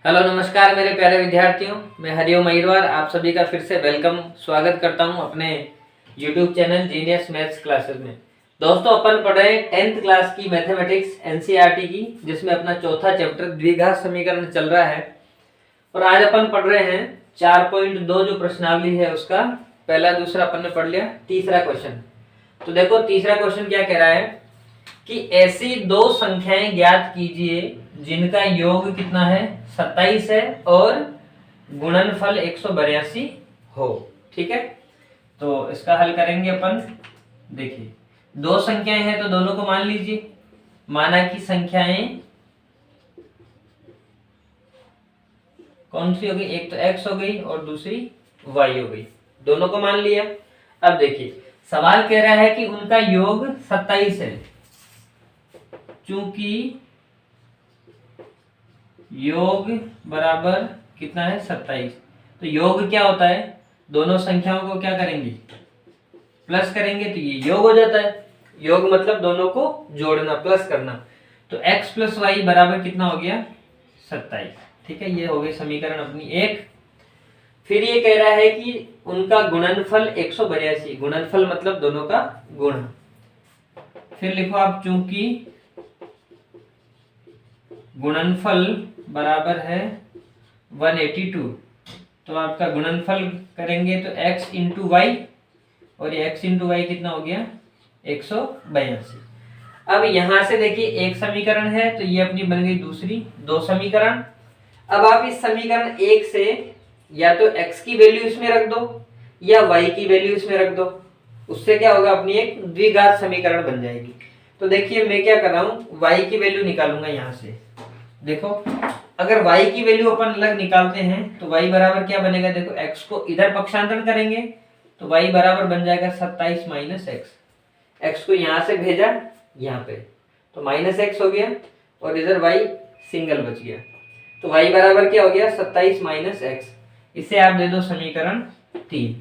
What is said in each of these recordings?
Hello नमस्कार मेरे प्यारे विद्यार्थियों, मैं हरिओम अहिरवार आप सभी का फिर से वेलकम स्वागत करता हूं अपने YouTube channel genius maths classes में। दोस्तों अपन पढ़ रहे हैं 10th क्लास की मैथमेटिक्स एनसीईआरटी की, जिसमें अपना चौथा चैप्टर द्विघात समीकरण चल रहा है। और आज अपन पढ़ रहे हैं 4.2 जो प्रश्नावली है उसका पहला दूसरा अपन ने पढ़ लिया। तीसरा क्वेश्चन, तो देखो तीसरा क्वेश्चन क्या कह रहा है कि ऐसी दो संख्याएं ज्ञात कीजिए जिनका योग कितना है 27 है और गुणनफल 182 हो। ठीक है, तो इसका हल करेंगे अपन। देखिए दो संख्याएं हैं तो दोनों को मान लीजिए। माना कि संख्याएं कौन सी हो गई, एक तो x हो गई और दूसरी y हो गई, दोनों को मान लिया। अब देखिए सवाल कह रहा है कि उनका योग 27 है। चूंकि योग बराबर कितना है 27, तो योग क्या होता है, दोनों संख्याओं को क्या करेंगे प्लस करेंगे तो ये योग हो जाता है। योग मतलब दोनों को जोड़ना, प्लस करना। तो x प्लस वाई बराबर कितना हो गया 27। ठीक है, ये हो गई समीकरण अपनी एक। फिर ये कह रहा है कि उनका गुणनफल 182, गुणनफल मतलब दोनों का गुण। फिर लिखो आप चूंकि गुणनफल बराबर है 182, तो आपका गुणनफल करेंगे तो x इंटू वाई, और ये x इंटू वाई कितना हो गया 182। अब यहां से देखिए एक समीकरण है तो ये अपनी बन गई दूसरी, दो समीकरण। अब आप इस समीकरण एक से या तो x की वैल्यू इसमें रख दो या y की वैल्यू इसमें रख दो, उससे क्या होगा अपनी एक द्विघात समीकरण बन जाएगी। तो देखिए मैं क्या कर रहा हूं, y की वैल्यू निकालूंगा यहां से। देखो अगर y की वैल्यू अपन अलग निकालते हैं तो y बराबर क्या बनेगा, देखो x को इधर पक्षांतरण करेंगे तो y बराबर बन जाएगा 27 माइनस एक्स। x को यहां से भेजा यहाँ पे तो माइनस एक्स हो गया और इधर y सिंगल बच गया, तो y बराबर क्या हो गया 27 माइनस एक्स। इसे आप दे दो समीकरण 3।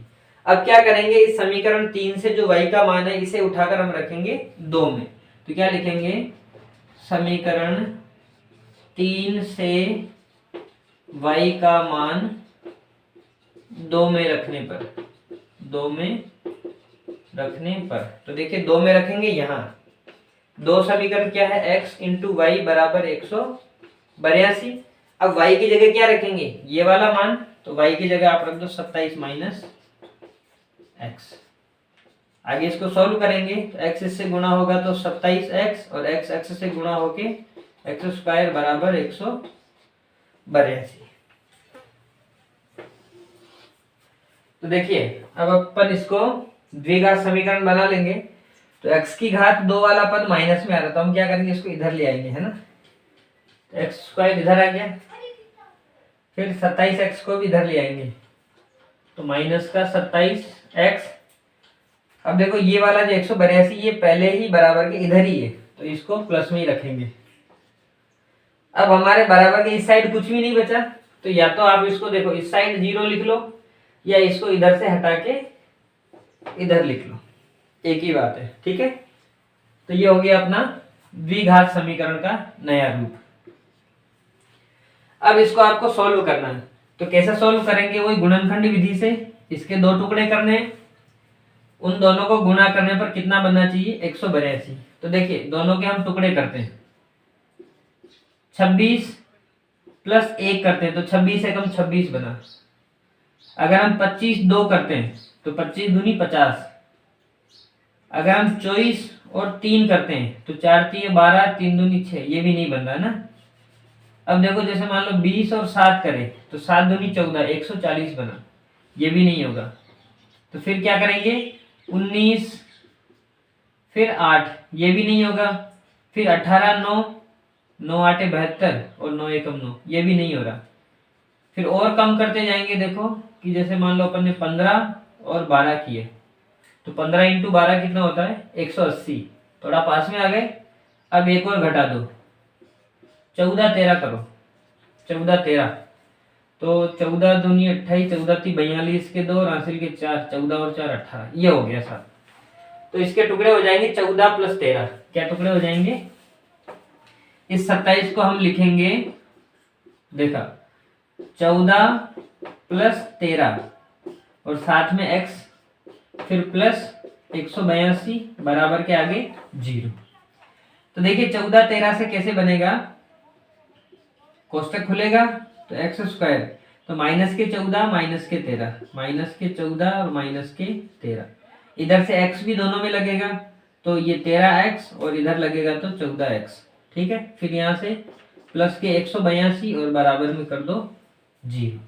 अब क्या करेंगे, इस समीकरण 3 से जो y का मान है इसे उठाकर हम रखेंगे 2 में, तो क्या लिखेंगे समीकरण 3 से y का मान 2 में रखने पर, 2 में रखने पर, तो देखिए 2 में रखेंगे यहाँ। दो समीकरण क्या है, x इंटू वाई बराबर 182। अब y की जगह क्या रखेंगे, ये वाला मान, तो y की जगह आप रख दो 27 माइनस एक्स। आगे इसको सॉल्व करेंगे तो x इससे गुणा होगा तो 27x और x x से गुणा होके एक्स स्क्वायर बराबर 182। तो देखिए अब अपन इसको द्विघात समीकरण बना लेंगे। तो x की घात 2 वाला पद माइनस में आ रहा, तो हम क्या करेंगे इसको इधर ले आएंगे, है ना। तो एक्स स्क्वायर इधर आ गया, फिर 27x को भी इधर ले आएंगे तो माइनस का 27x। अब देखो ये वाला जो 182 ये पहले ही बराबर के इधर ही है, तो इसको प्लस में ही रखेंगे। अब हमारे बराबर के इस साइड कुछ भी नहीं बचा, तो या तो आप इसको देखो इस साइड 0 लिख लो या इसको इधर से हटा के इधर लिख लो, एक ही बात है। ठीक है, तो ये हो गया अपना द्विघात समीकरण का नया रूप। अब इसको आपको सॉल्व करना है, तो कैसे सॉल्व करेंगे, वही गुणनखंड विधि से। इसके दो टुकड़े करने हैं, उन दोनों को गुणा करने पर कितना बनना चाहिए 182। तो देखिए दोनों के हम टुकड़े करते हैं, 26 प्लस 1 करते हैं तो 26 से कम 26 बना। अगर हम 25 2 करते हैं तो 25 दूनी 50। अगर हम 24 और 3 करते हैं तो 4 3 12 3 दूनी 6, ये भी नहीं बन रहा ना। अब देखो जैसे मान लो 20 और 7 करें तो 7 दूनी 14 140 बना, ये भी नहीं होगा। तो फिर क्या करेंगे 19 फिर 8, ये भी नहीं होगा। फिर 18 9 9 8 72 और 9 1 9, ये भी नहीं हो रहा। फिर और कम करते जाएंगे, देखो कि जैसे मान लो अपन ने 15 और 12 किए तो 15 इंटू 12 कितना होता है 180, थोड़ा पास में आ गए। अब एक और घटा दो, 14 13 करो, 14 13 तो 14 दूनी 28 14 ती 42 के 2 और हासिल के 4, 14 और 4 18, ये हो गया 7। तो इसके टुकड़े हो जाएंगे 14 प्लस 13, क्या टुकड़े हो जाएंगे। इस 27 को हम लिखेंगे, देखा 14 प्लस 13 और साथ में x, फिर प्लस 182 बराबर के आगे 0। तो देखिए 14 13 से कैसे बनेगा, कोष्टक खुलेगा तो एक्स स्क्वायर, तो माइनस के 14 माइनस के 13, माइनस के 14 और माइनस के 13, इधर से x भी दोनों में लगेगा तो ये 13x और इधर लगेगा तो 14x। ठीक है, फिर यहाँ से प्लस के 182 और बराबर में कर दो 0।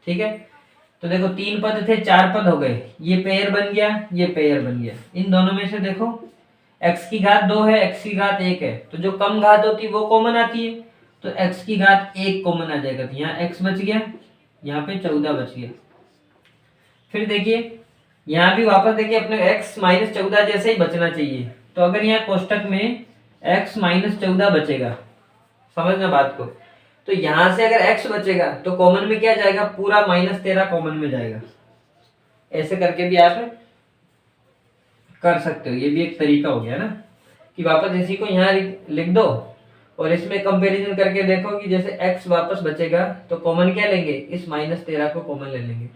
ठीक है, तो देखो 3 पद थे 4 पद हो गए, ये पेयर बन गया, ये पेयर बन गया। इन दोनों में से देखो x की घात 2 है, x की घात 1 है, तो जो कम घात होती है वो कॉमन आती है, तो x की घात 1 कॉमन आ जाएगा, तो यहाँ x बच गया, यहाँ पे 14 बच गया। फिर देखिए यहाँ भी वापस देखिए अपने x माइनस 14 जैसे ही बचना चाहिए, तो अगर यहाँ कोष्टक में x माइनस 14 बचेगा, समझना बात को, तो यहां से अगर x बचेगा तो कॉमन में क्या जाएगा, पूरा माइनस 13 कॉमन में जाएगा। ऐसे करके भी आप कर सकते हो, ये भी एक तरीका हो गया ना, कि वापस इसी को यहाँ लिख दो और इसमें कंपैरिजन करके देखो कि जैसे x वापस बचेगा तो कॉमन क्या लेंगे, इस माइनस 13 को कॉमन ले लेंगे,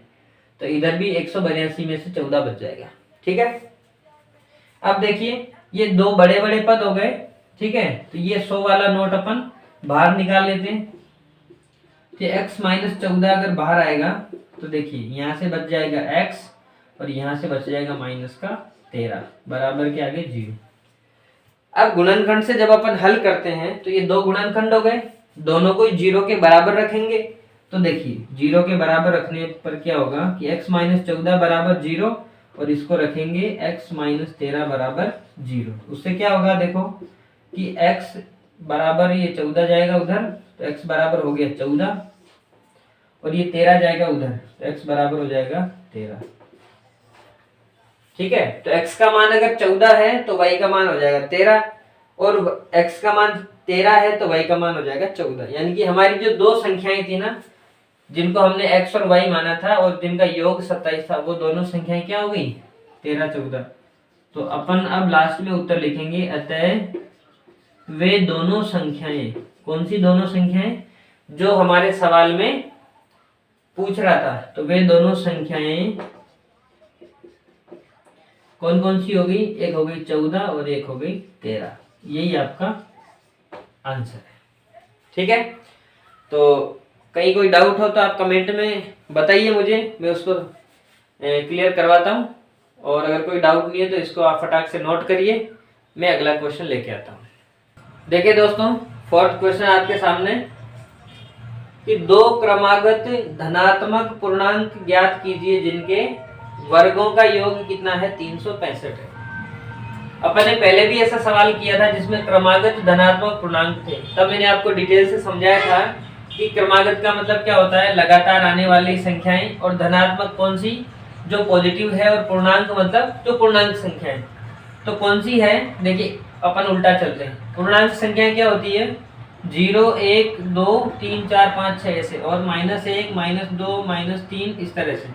तो इधर भी 182 में से 14 बच जाएगा। ठीक है, अब देखिए ये दो बड़े बड़े पद हो गए। ठीक है, तो ये 100 वाला नोट अपन बाहर निकाल लेते हैं, तो x माइनस 14 अगर बाहर आएगा तो देखिए यहाँ से बच जाएगा x और यहाँ से बच जाएगा माइनस का 13 बराबर के आगे 0। अब गुणनखंड से जब अपन हल करते हैं तो ये दो गुणनखंड हो गए, दोनों को 0 के बराबर रखेंगे, तो देखिए 0 के बराबर रखने पर क्या होगा कि x माइनस 14 बराबर 0 और इसको रखेंगे x माइनस 13 बराबर 0। उससे क्या होगा देखो कि x बराबर ये 14 जाएगा उधर, तो x बराबर हो गया 14 और ये 13 जाएगा उधर, तो x बराबर हो जाएगा 13। ठीक है, तो x का मान अगर 14 है तो y का मान हो जाएगा 13 और x का मान 13 है तो y का मान हो जाएगा 14। यानी कि हमारी जो दो संख्याएं थी ना, जिनको हमने x और y माना था और जिनका योग 27 था, वो दोनों संख्याएं क्या हो गई, 13 14। तो अपन अब लास्ट में उत्तर लिखेंगे, अतः वे दोनों संख्याएं, कौन सी दोनों संख्याएं, जो हमारे सवाल में पूछ रहा था, तो वे दोनों संख्याएं कौन कौन सी हो गई, एक हो गई 14 और एक हो गई 13। यही आपका आंसर है। ठीक है, तो कहीं कोई डाउट हो तो आप कमेंट में बताइए मुझे, मैं उसको क्लियर करवाता हूँ, और अगर कोई डाउट नहीं है तो इसको आप फटाक से नोट करिए, मैं अगला क्वेश्चन लेके आता हूँ। देखिए दोस्तों, फोर्थ क्वेश्चन आपके सामने कि दो क्रमागत धनात्मक पूर्णांक ज्ञात कीजिए जिनके वर्गों का योग कितना है, 365 है। अपन ने पहले भी ऐसा सवाल किया था जिसमें क्रमागत धनात्मक पूर्णांक थे, तब मैंने आपको डिटेल से समझाया था कि क्रमागत का मतलब क्या होता है, लगातार आने वाली संख्याएं, और धनात्मक कौन सी, जो पॉजिटिव है, और पूर्णांक मतलब जो पूर्णांक संख्याएं। तो कौन सी है, देखिए अपन उल्टा चलते हैं। पूर्णांक संख्याएं क्या होती है, 0 1 2 3 4 5 6 ऐसे, और -1 -2 -3 इस तरह से।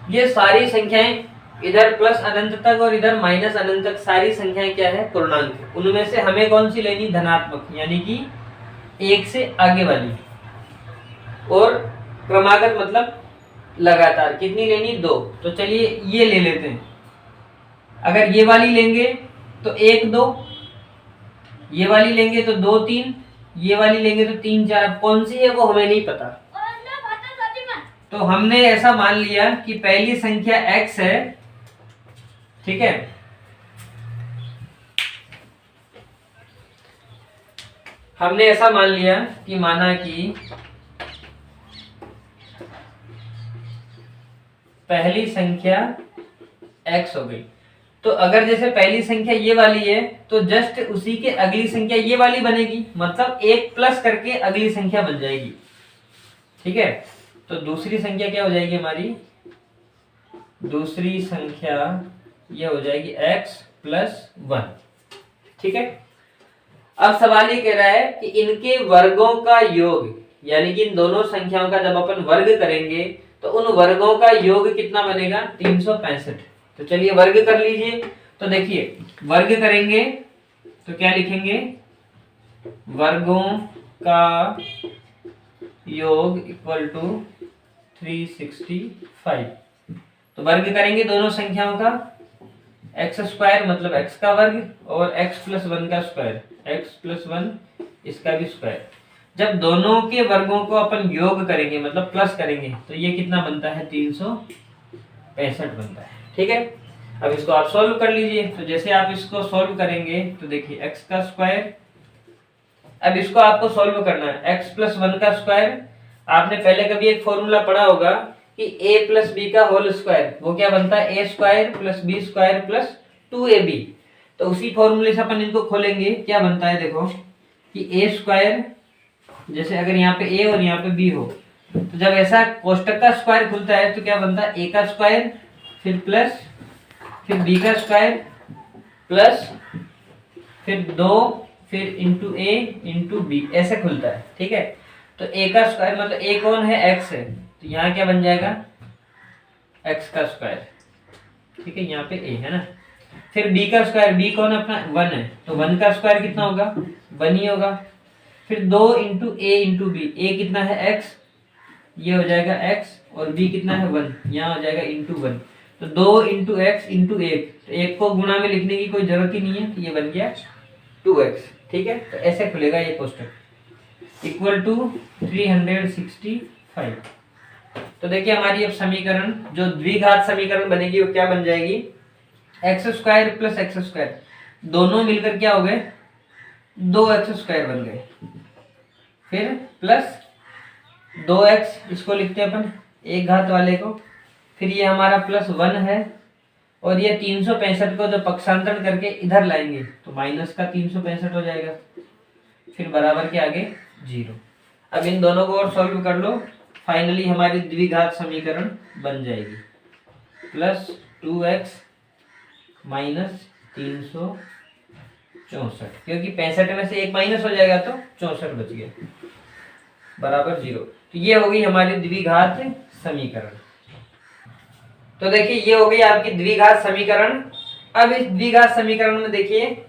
ये सारी संख्याएं इधर प्लस अनंत तक और इधर माइनस अनंत तक सारी संख्याएं क्या है, पूर्णांक। उनमें से हमें कौन सी लेनी, धनात्मक, यानी कि 1 से आगे वाली, और क्रमागत मतलब लगातार कितनी लेनी, 2। तो चलिए ये ले लेते हैं। अगर ये वाली लेंगे तो 1 2, ये वाली लेंगे तो 2 3, ये वाली लेंगे तो 3 4। कौन सी है वो हमें नहीं पता, तो हमने ऐसा मान लिया कि पहली संख्या x है। ठीक है, हमने ऐसा मान लिया कि माना कि पहली संख्या x हो गई, तो अगर जैसे पहली संख्या ये वाली है तो जस्ट उसी के अगली संख्या ये वाली बनेगी, मतलब 1 प्लस करके अगली संख्या बन जाएगी। ठीक है, तो दूसरी संख्या क्या हो जाएगी हमारी, दूसरी संख्या ये हो जाएगी x + 1। ठीक है, अब सवाल ये कह रहा है कि इनके वर्गों का योग, यानी कि इन दोनों संख्याओं का जब अपन वर्ग करेंगे तो उन वर्गों का योग कितना बनेगा, 365। तो चलिए वर्ग कर लीजिए। तो देखिए वर्ग करेंगे तो क्या लिखेंगे, वर्गों का योग इक्वल टू 365। तो वर्ग करेंगे दोनों संख्याओं का, एक्स स्क्वायर मतलब एक्स का वर्ग और एक्स प्लस वन का स्क्वायर, एक्स प्लस वन इसका भी स्क्वायर। जब दोनों के वर्गों को अपन योग करेंगे मतलब प्लस करेंगे तो ये कितना बनता है, 365 बनता है। ठीक है, अब इसको आप सॉल्व कर लीजिए। तो जैसे आप इसको सॉल्व करेंगे तो देखिए एक्स का स्क्वायर, अब इसको आपको सॉल्व करना है, एक्स प्लस वन का स्क्वायर। आपने पहले कभी एक फॉर्मूला पढ़ा होगा कि a प्लस बी का होल स्क्वायर, वो क्या बनता है, A square plus B square plus 2ab। तो उसी फॉर्मूले से अपन इनको खोलेंगे, क्या बनता है देखो कि ए स्क्वायर, जैसे अगर यहाँ पे a और यहाँ पे b हो, तो जब ऐसा कोष्टक का स्क्वायर खुलता है तो क्या बनता है, a का स्क्वायर फिर प्लस फिर b का स्क्वायर प्लस फिर 2 फिर इंटू a इंटू बी, ऐसे खुलता है। ठीक है, तो a का स्क्वायर मतलब a कौन है, x है, तो यहाँ क्या बन जाएगा, x का स्क्वायर। ठीक है, यहाँ पे a है ना, फिर b का स्क्वायर, b कौन है अपना, 1 है, तो 1 का स्क्वायर कितना होगा, 1 ही होगा। फिर 2 into a into B, a कितना है x, ये हो जाएगा x, और b कितना है 1, यहाँ हो जाएगा इंटू 1। तो 2 इंटू एक्स इंटू 1, तो 1 को गुणा में लिखने की कोई जरूरत ही नहीं है, तो ये बन गया 2x। ठीक है, तो ऐसे खुलेगा ये कोष्टक इक्वल टू 365। तो देखिए हमारी अब समीकरण जो द्विघात समीकरण बनेगी वो क्या बन जाएगी, x square plus x square दोनों मिलकर क्या हो गए, 2x स्क्वायर बन गए, फिर प्लस 2x, इसको लिखते हैं अपन एक घात वाले को, फिर ये हमारा प्लस 1 है, और ये 365 को जब पक्षांतरण करके इधर लाएंगे तो माइनस का 365 हो जाएगा, फिर बराबर के आगे 0। अब इन दोनों को और सॉल्व कर लो, फाइनली हमारी द्विघात समीकरण बन जाएगी, प्लस 2x माइनस 364, क्योंकि 65 में से एक माइनस हो जाएगा तो 64 बच गया, बराबर 0। तो ये हो गई हमारी द्विघात समीकरण। तो देखिए ये हो गई आपकी द्विघात समीकरण। अब इस द्विघात समीकरण में देखिए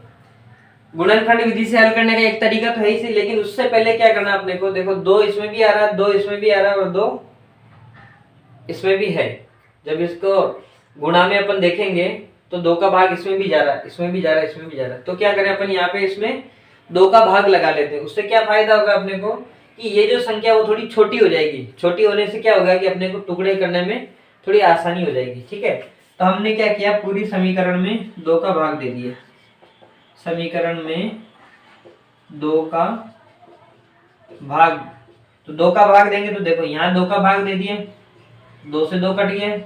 गुणनखंड विधि से हल करने का एक तरीका तो है ही, लेकिन उससे पहले क्या करना अपने को, देखो 2 इसमें भी आ रहा है, 2 इसमें भी आ रहा है और 2 इसमें भी है। जब इसको गुणा में अपन देखेंगे तो 2 का भाग इसमें भी जा रहा है, इसमें भी जा रहा है, इसमें भी जा रहा है, तो क्या करें अपन यहाँ पे इसमें 2 का भाग लगा लेते हैं। उससे क्या फायदा होगा अपने को कि ये जो संख्या वो थोड़ी छोटी हो जाएगी, छोटी होने से क्या होगा कि अपने को टुकड़े करने में थोड़ी आसानी हो जाएगी। ठीक है, तो हमने क्या किया, पूरी समीकरण में 2 का भाग दे दिया, समीकरण में 2 का भाग, तो 2 का भाग देंगे तो देखो यहाँ 2 का भाग दे दिए, 2 से 2 कट गया,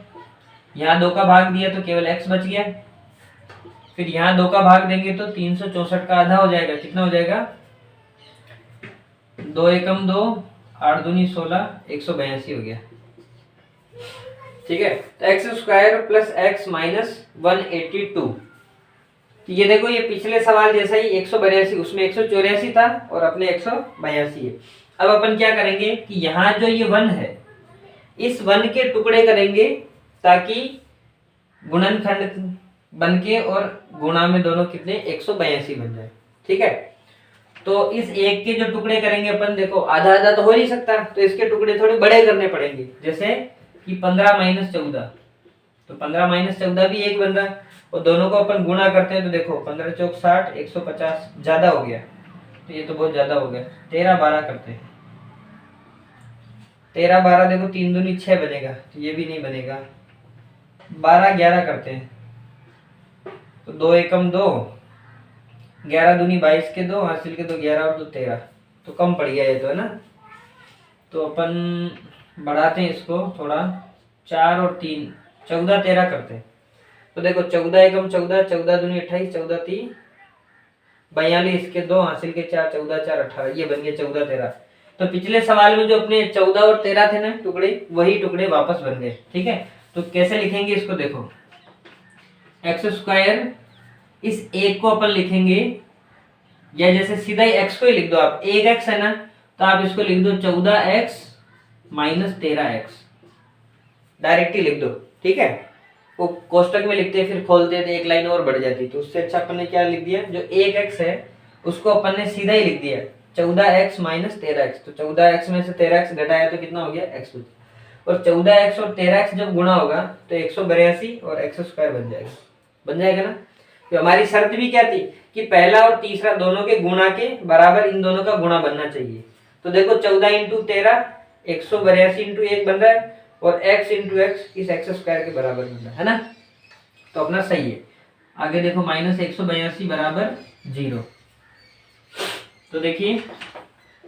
यहाँ 2 का भाग दिया तो केवल x बच गया, फिर यहाँ 2 का भाग देंगे तो 364 का आधा हो जाएगा, कितना हो जाएगा, 2 एकम 2, 8 दूनी 16, 182 हो गया। ठीक है, तो x square plus x minus 182। तो ये देखो ये पिछले सवाल जैसा ही 182, उसमें 184 था और अपने 182 है। अब अपन क्या करेंगे कि यहाँ जो ये 1 है, इस 1 के टुकड़े करेंगे ताकि गुणनखंड बनके और गुणा में दोनों कितने 182 बन जाए। ठीक है, तो इस एक के जो टुकड़े करेंगे अपन, देखो आधा आधा तो हो नहीं सकता, तो इसके टुकड़े थोड़े बड़े करने पड़ेंगे, जैसे कि 15 माइनस 14, तो 15 माइनस 14 भी 1 बन रहा है, और दोनों को अपन गुणा करते हैं तो देखो 15 चौक 60, 150 ज्यादा हो गया, तो ये तो बहुत ज्यादा हो गया। 13 12 करते हैं, 13 12 देखो 3 दूनी 6 बनेगा, तो ये भी नहीं बनेगा। 12 11 करते हैं तो 2 एकम 2, 11 दूनी 22 के 2, हासिल के 2 11 और 2 13, तो कम पड़ गया ये तो है ना। तो अपन बढ़ाते हैं इसको थोड़ा, 4 और 3 14 13 करते हैं, तो देखो 14 एकम 14, 14 दूनी 28, 14 3 42 के 2, हासिल के 4, 14 4 18, ये बन गया 14 13। तो पिछले सवाल में जो अपने 14 और 13 थे ना टुकड़े, वही टुकड़े वापस बन गए। ठीक है, तो कैसे लिखेंगे इसको, देखो एक्स स्क्वायर, इस एक को अपन लिखेंगे, या जैसे सीधा ही एक्स को ही लिख दो आप, एक एक्स है ना, तो आप इसको लिख दो 14x माइनस 13x, डायरेक्ट ही लिख दो। ठीक है, वो कोष्टक में लिखते फिर खोलते थे एक लाइन और बढ़ जाती, तो उससे अच्छा अपन ने क्या लिख दिया, जो एक x है उसको अपन ने सीधा ही लिख दिया 14x माइनस 13x। तो 14x में से 13x घटाया तो कितना हो गया x बचा। और 14x और 13x जब गुणा होगा तो 182 और x स्क्वायर बन जाएगा ना। तो हमारी शर्त भी क्या थी कि पहला और तीसरा दोनों के गुणा के बराबर इन दोनों का गुणा बनना चाहिए। तो देखो 14 इंटू 13 182 इंटू 1 बन रहा है और x इंटू एक्स इस x स्क्वायर के बराबर बन रहा है ना। तो अपना सही है। आगे देखो माइनस 182 बराबर 0। तो देखिए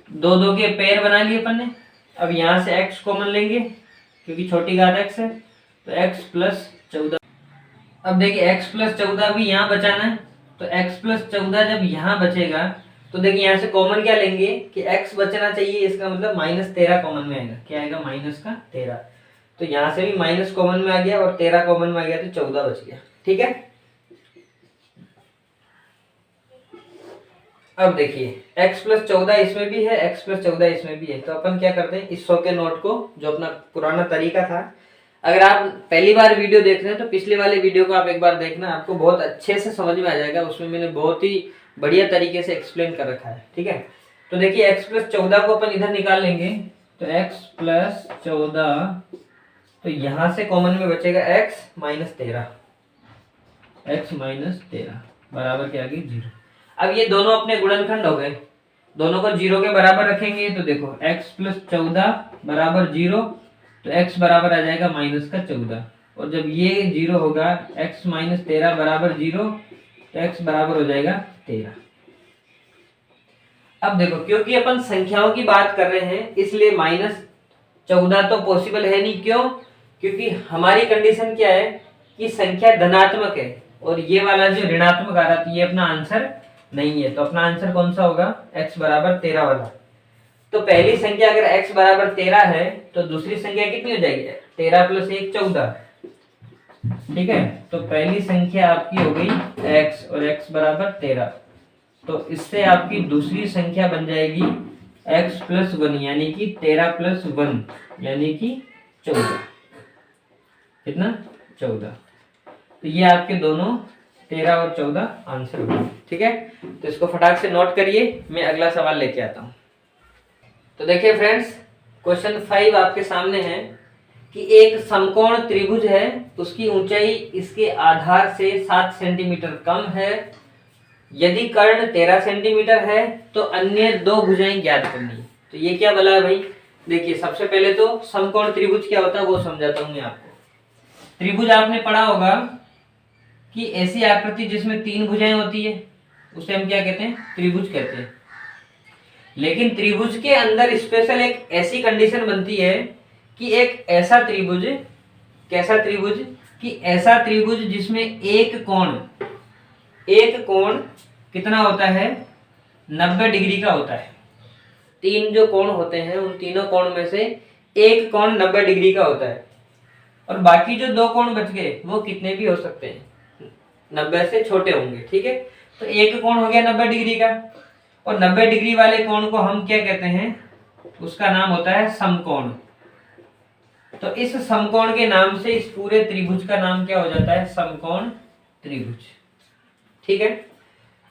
दो दो के पेयर बना लिए अपन ने। अब यहां से x कॉमन लेंगे क्योंकि छोटी घात x है, तो x प्लस 14। अब देखिए x प्लस 14 भी यहाँ बचाना है, तो x प्लस 14 जब यहाँ बचेगा तो देखिए यहाँ से कॉमन क्या लेंगे कि x बचना चाहिए, इसका मतलब माइनस 13 कॉमन में आएगा। क्या आएगा? माइनस का 13। तो यहाँ से भी माइनस कॉमन में आ गया और 13 कॉमन में आ गया तो 14 बच गया। ठीक है। अब देखिए x प्लस 14 इसमें भी है, x प्लस 14 इसमें भी है। तो अपन क्या करते हैं, इस 100 के नोट को, जो अपना पुराना तरीका था, अगर आप पहली बार वीडियो देख रहे हैं तो पिछले वाले वीडियो को आप एक बार देखना, आपको बहुत अच्छे से समझ में आ जाएगा। उसमें मैंने बहुत ही बढ़िया तरीके से एक्सप्लेन कर रखा है। ठीक है। तो देखिए x प्लस 14 को अपन इधर निकाल लेंगे, तो x प्लस 14, तो यहां से कॉमन में बचेगा x माइनस 13, x माइनस 13 बराबर क्या आ गई? 0। अब ये दोनों अपने गुणनखंड हो गए, दोनों को 0 के बराबर रखेंगे तो देखो x प्लस 14 बराबर 0, तो x बराबर आ जाएगा माइनस का 14। और जब ये 0 होगा, x माइनस 13 बराबर 0, तो x बराबर हो जाएगा 13। अब देखो क्योंकि अपन संख्याओं की बात कर रहे हैं इसलिए माइनस 14 तो पॉसिबल है नहीं। क्यों? क्योंकि हमारी कंडीशन क्या है कि संख्या धनात्मक है और ये वाला जो ऋणात्मक आ रहा था ये अपना आंसर नहीं है। तो अपना आंसर कौन सा होगा? x बराबर 13 वाला। तो पहली संख्या अगर x बराबर 13 है तो दूसरी संख्या कितनी हो जाएगी? 13 प्लस 1 14। ठीक है। तो पहली संख्या आपकी हो गई x और x बराबर 13। तो इससे आपकी दूसरी संख्या बन जाएगी x प्लस 1 यानी कि 13 प्लस 1 यानी कि 14। कितना? 14। तो ये आपके दोनों 13 और 14 आंसर हो गए। ठीक है। तो इसको फटाक से नोट करिए, मैं अगला सवाल लेके आता हूं। तो देखिए फ्रेंड्स, क्वेश्चन 5 आपके सामने है कि एक समकोण त्रिभुज है, उसकी ऊंचाई इसके आधार से 7 सेंटीमीटर कम है। यदि कर्ण 13 सेंटीमीटर है तो अन्य दो भुजाएं ज्ञात करनी है। तो ये क्या बोला है भाई? देखिए सबसे पहले तो समकोण त्रिभुज क्या होता है वो समझाता हूं मैं आपको। त्रिभुज आपने पढ़ा होगा कि ऐसी आकृति जिसमें 3 भुजाएं होती है उसे हम क्या कहते हैं? त्रिभुज कहते हैं। लेकिन त्रिभुज के अंदर स्पेशल एक ऐसी कंडीशन बनती है कि एक ऐसा त्रिभुज, कैसा त्रिभुज कि ऐसा त्रिभुज जिसमें एक कोण कितना होता है? 90 डिग्री का होता है। 3 जो कोण होते हैं उन तीनों कोण में से एक कोण 90 डिग्री का होता है और बाकी जो 2 कोण बच गए वो कितने भी हो सकते हैं, 90 से छोटे होंगे। ठीक है। तो एक कोण हो गया 90 डिग्री का और 90 डिग्री वाले कोण को हम क्या कहते हैं? उसका नाम होता है समकोण। तो इस समकोण के नाम से इस पूरे त्रिभुज का नाम क्या हो जाता है? समकोण त्रिभुज। ठीक है।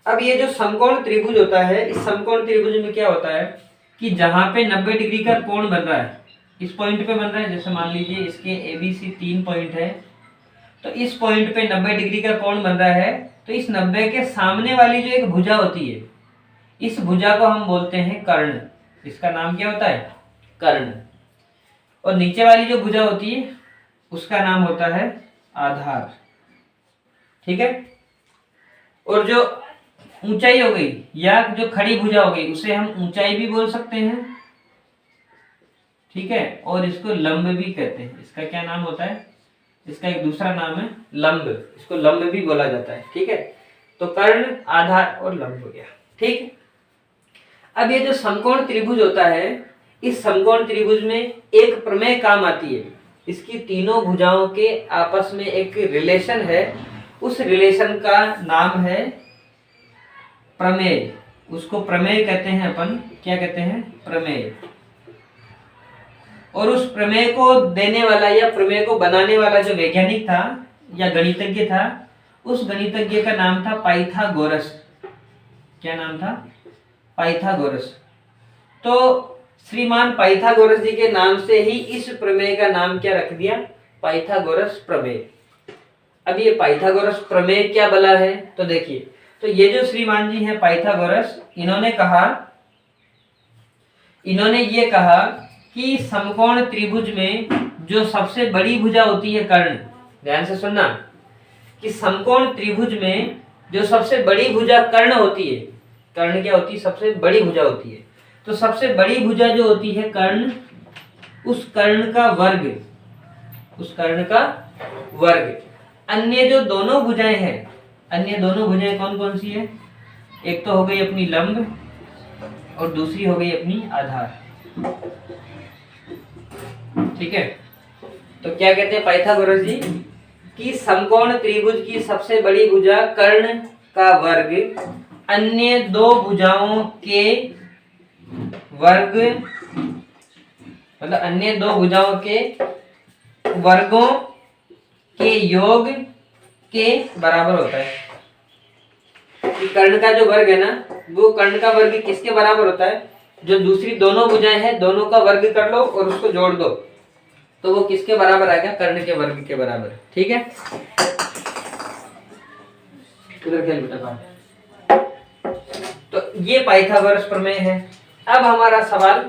अब ये जो समकोण त्रिभुज होता है, इस समकोण त्रिभुज में क्या होता है कि जहां पे 90 डिग्री का कोण बन रहा है, इस पॉइंट पे बन रहा है, जैसे मान लीजिए इसके ABC 3 पॉइंट है, तो इस पॉइंट पे 90 डिग्री का कोण बन रहा है। तो इस 90 के सामने वाली जो एक भुजा होती है, इस भुजा को हम बोलते हैं कर्ण। इसका नाम क्या होता है? कर्ण। और नीचे वाली जो भुजा होती है उसका नाम होता है आधार। ठीक है। और जो ऊंचाई हो गई या जो खड़ी भुजा हो गई उसे हम ऊंचाई भी बोल सकते हैं। ठीक है। और इसको लंब भी कहते हैं। इसका क्या नाम होता है? इसका एक दूसरा नाम है लंब। इसको लंब भी बोला जाता है। ठीक है। तो कर्ण, आधार और लंब हो गया। ठीक। अब ये जो समकोण त्रिभुज होता है, इस समकोण त्रिभुज में एक प्रमेय काम आती है। इसकी तीनों भुजाओं के आपस में एक रिलेशन है, उस रिलेशन का नाम है प्रमेय। उसको प्रमेय कहते हैं अपन। क्या कहते हैं? प्रमेय। और उस प्रमेय को देने वाला या प्रमेय को बनाने वाला जो वैज्ञानिक था या गणितज्ञ था, उस गणितज्ञ का नाम था पाइथागोरस। क्या नाम था? पाइथागोरस। तो श्रीमान पाइथागोरस जी के नाम से ही इस प्रमेय का नाम क्या रख दिया, पाइथागोरस प्रमेय। अब ये पाइथागोरस प्रमेय क्या बला है, तो देखिए, तो ये जो श्रीमान जी हैं पाइथागोरस, इन्होंने ये कहा कि समकोण त्रिभुज में जो सबसे बड़ी भुजा होती है कर्ण, ध्यान से सुनना, कि समकोण त्रिभुज में जो सबसे बड़ी भुजा कर्ण होती है, कर्ण क्या होती है, सबसे बड़ी भुजा होती है। तो सबसे बड़ी भुजा जो होती है कर्ण, उस कर्ण का वर्ग अन्य जो दोनों भुजाएं हैं, अन्य दोनों भुजाएं कौन कौन सी है, एक तो हो गई अपनी लंब और दूसरी हो गई अपनी आधार। ठीक है, तो क्या कहते हैं पाइथागोरस जी कि समकोण त्रिभुज की सबसे बड़ी भुजा कर्ण का वर्ग अन्य दो भुजाओं के वर्ग, मतलब अन्य दो भुजाओं के वर्गों के योग के बराबर होता है। कि कर्ण का जो वर्ग है ना, वो कर्ण का वर्ग किसके बराबर होता है, जो दूसरी दोनों भुजाएं हैं दोनों का वर्ग कर लो और उसको जोड़ दो, तो वो किसके बराबर आ गया, कर्ण के वर्ग के बराबर। ठीक है, इधर खेल बेटा। तो ये पाइथागोरस प्रमेय है। अब हमारा सवाल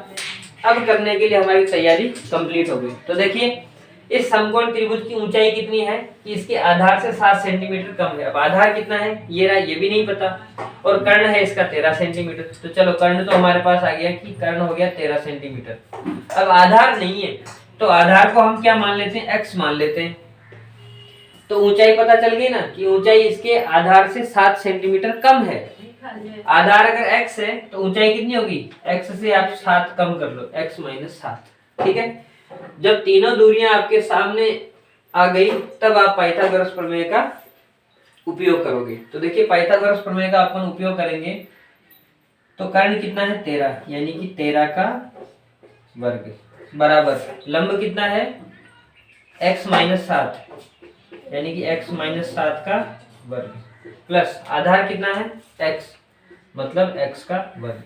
अब करने के लिए हमारी तैयारी कंप्लीट हो गई। तो देखिए, इस समकोण त्रिभुज की ऊंचाई कितनी है, कि इसके आधार से 7 सेंटीमीटर कम है। अब आधार कितना है ये रहा, ये भी नहीं पता, और कर्ण है इसका 13 सेंटीमीटर। तो चलो कर्ण तो हमारे पास आ गया कि कर्ण हो गया 13 सेंटीमीटर। अब आधार नहीं है, तो आधार को हम क्या मान लेते हैं, x मान लेते हैं। तो ऊंचाई पता चल गई ना, कि ऊंचाई इसके आधार से 7 सेंटीमीटर कम है। आधार अगर x है तो ऊंचाई कितनी होगी, x से आप 7 कम कर लो, x - 7। ठीक है, जब तीनों दूरियां आपके सामने आ गई तब आप पाइथागोरस प्रमेय का उपयोग करोगे। तो देखिए, पाइथागोरस प्रमेय का अपन उपयोग करेंगे तो कर्ण कितना है 13, यानी कि 13 का वर्ग बराबर लंब कितना है x - 7, यानी कि x - 7 का वर्ग, प्लस आधार कितना है x, मतलब x का वर्ग।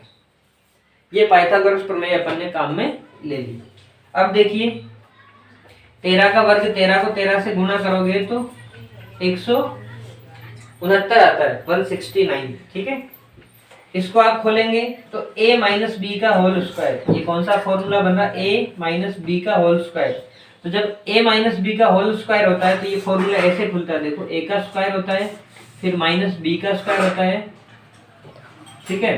ये पाइथागोरस प्रमेय अपन ने काम में ले ली। अब देखिए, 13 का वर्ग, 13 को 13 से गुणा करोगे तो 169 आता है, 169। ठीक है, इसको आप खोलेंगे तो a - b का होल स्क्वायर, ये कौन सा फॉर्मूला बन रहा, a - b का होल स्क्वायर। तो जब a - b का होल स्क्वायर होता है तो ये फॉर्मूला ऐसे खुलता है, देखो a का स्क्वायर होता है, फिर -b का स्क्वायर होता है, ठीक है,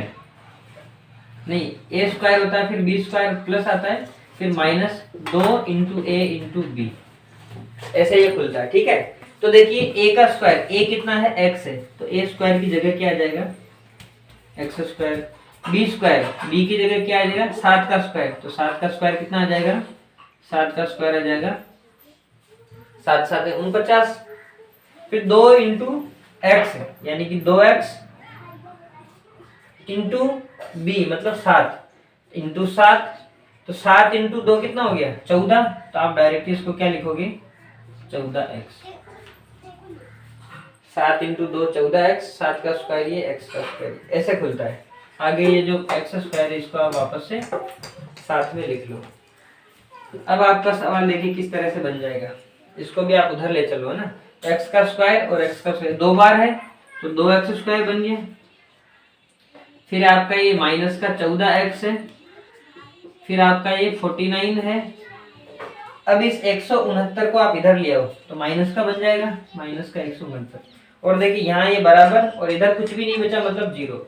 नहीं a स्क्वायर होता है, फिर b स्क्वायर प्लस आता है, फिर -2 × a × b, ऐसे ये खुलता है। ठीक है, तो देखिए a का स्क्वायर, a कितना है x है, तो a स्क्वायर की जगह क्या आ जाएगा x square, b square, b की जगह क्या आ जाएगा 7 का स्क्वायर, तो 7 का स्क्वायर कितना आ जाएगा, 7 का स्क्वायर आ जाएगा 7 - 7 = 49, फिर 2 × x यानी कि 2x × b मतलब 7 × 7, तो 7 × 2 कितना हो गया 14, तो आप डायरेक्टली इसको क्या लिखोगे 14x। 7 × 2 14x, 7 का स्क्वायर ये x का स्क्वायर, ऐसे खुलता है। आगे ये जो x स्क्वायर है इसको आप वापस से साथ में लिख लो। अब आपका सवाल देखिए किस तरह से बन जाएगा, इसको भी आप उधर ले चलो, है ना, x का स्क्वायर और x का स्क्वायर 2 बार है तो 2x स्क्वायर बन गया, फिर आपका ये माइनस का 14x है, फिर आपका ये 49 है। अब इस 169 को आप इधर ले आओ तो माइनस का बन जाएगा, माइनस का 169, और देखिए यहाँ ये बराबर और इधर कुछ भी नहीं बचा मतलब 0।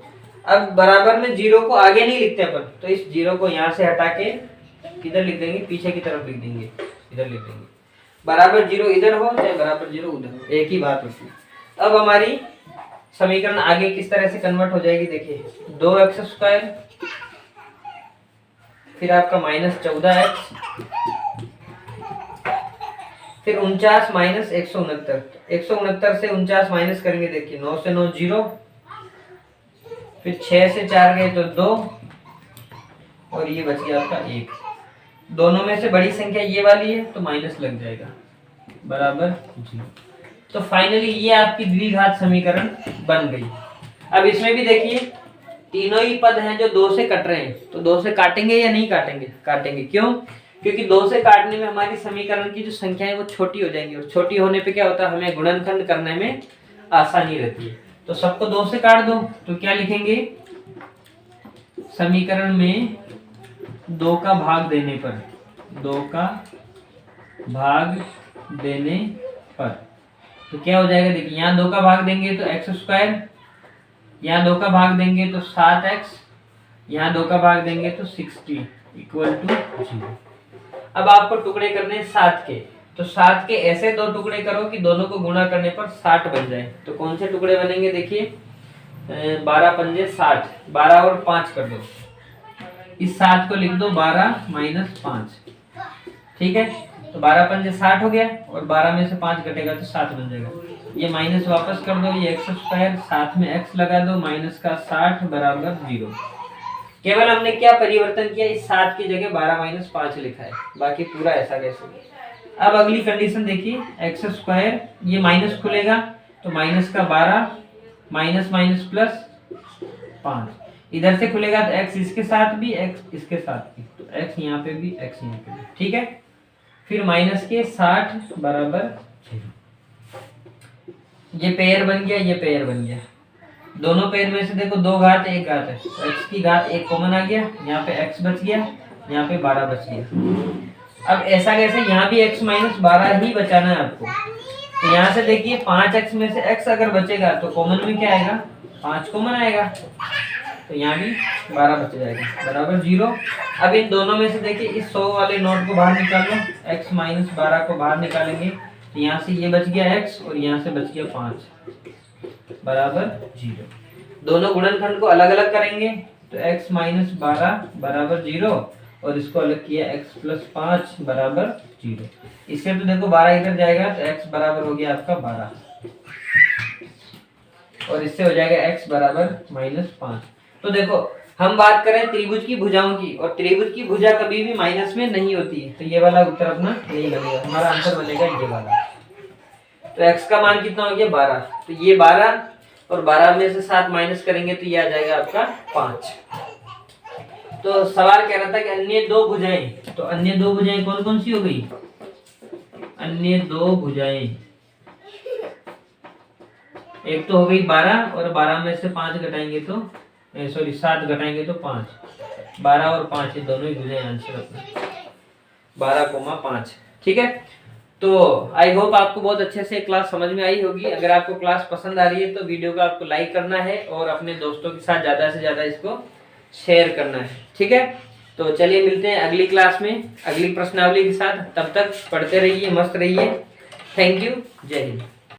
अब बराबर में 0 को आगे नहीं लिखते अपन, तो इस 0 को यहाँ से हटा के किधर लिख देंगे, पीछे की तरफ लिख देंगे, इधर लिख देंगे। बराबर 0 इधर हो चाहे बराबर 0 उधर हो, एक ही बात होती है। अब हमारी समीकरण आगे किस तरह से कन्वर्ट हो जाएगी, देखिए 2x स्क्वायर, फिर आपका -14x, फिर 49 - 169, 169 से 49 माइनस करेंगे, देखिए 9 से 9 0, फिर 6 से 4 गए तो 2, और ये बच गया आपका 1। दोनों में से बड़ी संख्या ये वाली है तो माइनस लग जाएगा, बराबर 0। तो फाइनली ये आपकी द्विघात समीकरण बन गई। अब इसमें भी देखिए तीनों ही पद हैं जो 2 से कट रहे हैं, तो 2 से काटेंगे या नहीं काटेंगे? काटेंगे। क्यों? क्योंकि 2 से काटने में हमारी समीकरण की जो संख्या है वो छोटी हो जाएंगी, और छोटी होने पे क्या होता है, हमें गुणनखंड करने में आसानी रहती है। तो सबको 2 से काट दो, तो क्या लिखेंगे, समीकरण में 2 का भाग देने पर, 2 का भाग देने पर तो क्या हो जाएगा, देखिए यहाँ 2 का भाग देंगे तो एक्स स्क्वायर, यहाँ 2 का भाग देंगे तो 7x, यहाँ 2 का भाग देंगे तो 60 इक्वल टू 0। अब आपको टुकड़े करने हैं 7 के, तो 7 के ऐसे 2 टुकड़े करो कि दोनों को गुणा करने पर 60 बन जाए। तो कौन से टुकड़े बनेंगे, देखिए 12 पंजे 60, 12 और 5 कर दो, इस 7 को लिख दो 12 माइनस 5, ठीक है। तो 12 पंजे 60 हो गया, और 12 में से 5 घटेगा तो 7 बन जाएगा। ये माइनस वापस कर दो, ये एक्स स्क्वायर, साथ में एक्स लगा दो, माइनस का 60 बराबर 0। केवल हमने क्या परिवर्तन किया, इस 7 की जगह 12 माइनस 5 लिखा है, बाकी पूरा ऐसा कैसे। अब अगली कंडीशन देखिए, एक्स स्क्वायर, ये माइनस खुलेगा तो माइनस का 12 माइनस माइनस प्लस 5, इधर से खुलेगा तो एक्स इसके साथ भी, एक्स इसके साथ भी, तो एक्स यहाँ पे भी, एक्स यहाँ पे भी, ठीक है। फिर माइनस के 60 बराबर 0, ये पेयर बन गया, ये पेयर बन गया। दोनों पेयर में से देखो 2 घात 1 घात है, तो x की घात 1 कॉमन आ गया, यहाँ पे x बच गया, यहाँ पे 12 बच गया। अब ऐसा कैसे, यहाँ भी x माइनस 12 ही बचाना है आपको। तो यहाँ से देखिए 5x में से x अगर बचेगा तो कॉमन में क्या आएगा, 5 कॉमन आएगा, तो यहाँ भी 12 बच जाएगा बराबर 0। अब इन दोनों में से देखिए इस 100 वाले नोट को बाहर निकाल लो, x माइनस 12 को बाहर निकालेंगे तो यहाँ से ये बच गया x और यहाँ से बच गया 5 बराबर 0। दोनों गुणनखंड को अलग अलग करेंगे तो x माइनस 12 बराबर 0 और इसको अलग किया x प्लस 5 बराबर 0। इससे तो देखो 12 इधर जाएगा तो x बराबर हो गया आपका 12, और इससे हो जाएगा x बराबर माइनस 5। तो देखो हम बात करें त्रिभुज की भुजाओं की, और त्रिभुज की भुजा कभी भी माइनस में नहीं होती है, तो ये वाला उत्तर अपना नहीं बनेगा, हमारा आंसर बनेगा ये वाला। तो x का मान कितना हो गया 12, तो ये 12 और 12 में से 7 माइनस करेंगे तो ये आ जाएगा आपका 5। तो सवाल कह रहा था कि अन्य 2 भुजाएं, तो अन्य 2 भुजाएं कौन कौन सी हो गई, अन्य 2 भुजाएं, एक तो हो गई 12 और 12 में से 5 घटाएंगे तो 7 घटाएंगे तो 5, 12 और 5 ये दोनों ही भुजाएं आंसर अपना 12,5, ठीक है। तो आई होप आपको बहुत अच्छे से क्लास समझ में आई होगी। अगर आपको क्लास पसंद आ रही है तो वीडियो को आपको लाइक करना है और अपने दोस्तों के साथ ज्यादा से ज्यादा इसको शेयर करना है, ठीक है। तो चलिए मिलते हैं अगली क्लास में अगली प्रश्नावली के साथ, तब तक पढ़ते रहिए, मस्त रहिए। थैंक यू, जय हिंद।